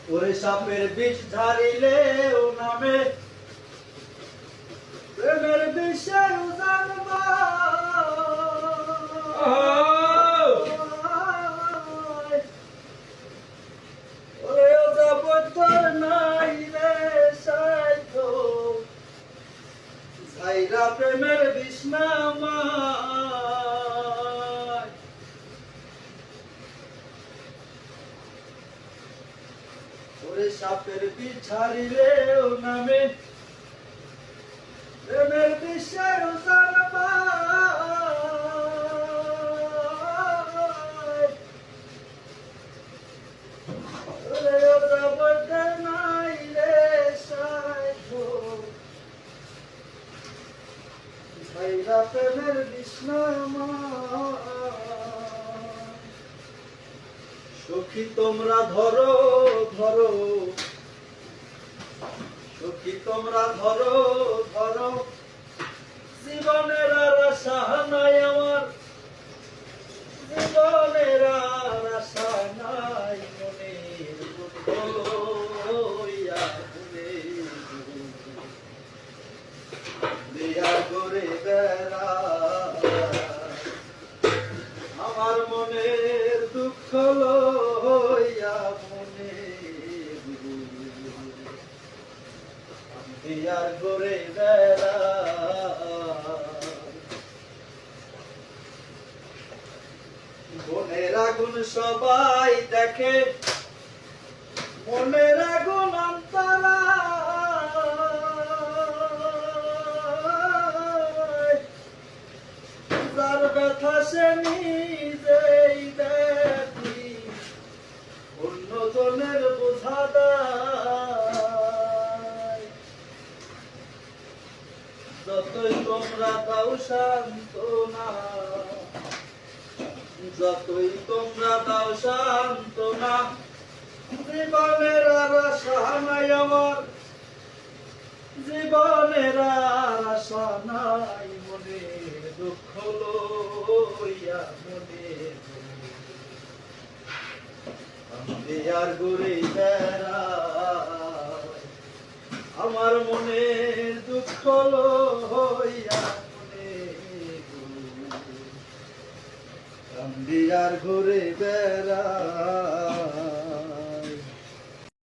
ওরে সাপের বিষ ঝাড়িলে ও নামে প্রেমের বিষের জানবা ওরে ও যাবতর নাই রে সাইথ ঝাইরা প্রেমের বিষ নামা ওরে সাপের বিষ ঝাড়িলে ও নামে প্রেমের বিষের জানবা ওরে ও যাবতর নাই রে সাইথ ঝাইরা প্রেমের বিষ নামা সখী তোমরা ধরো ধরো সখী তোমরা ধরো ধরো জীবনের আর আশা নাই আমার জীবনের আর আশা নাই মনের দুঃখ লইয়া ঘুরে দিয়া করে বেড়া আমার মনের দুঃখ লইয়া মনে দিয়ার করে বেড়া মনের আগুন সবাই দেখে মনের আগুন অন্তরা যার ব্যথা সে নিজেই দেখি অন্যজনের বোঝা দেয় যতই তোমরা দাও সান্ত্বনা যতই তোমরা দাও সান্ত্বনা জীবনের আর আশা নাই আমার জীবনের আর আশা নাই মনের দুঃখ লইয়া মনে আমি আর ঘুরে বেড়াই আমার মনের দুঃখ লইয়া মনে আমি আর ঘুরে বেড়াই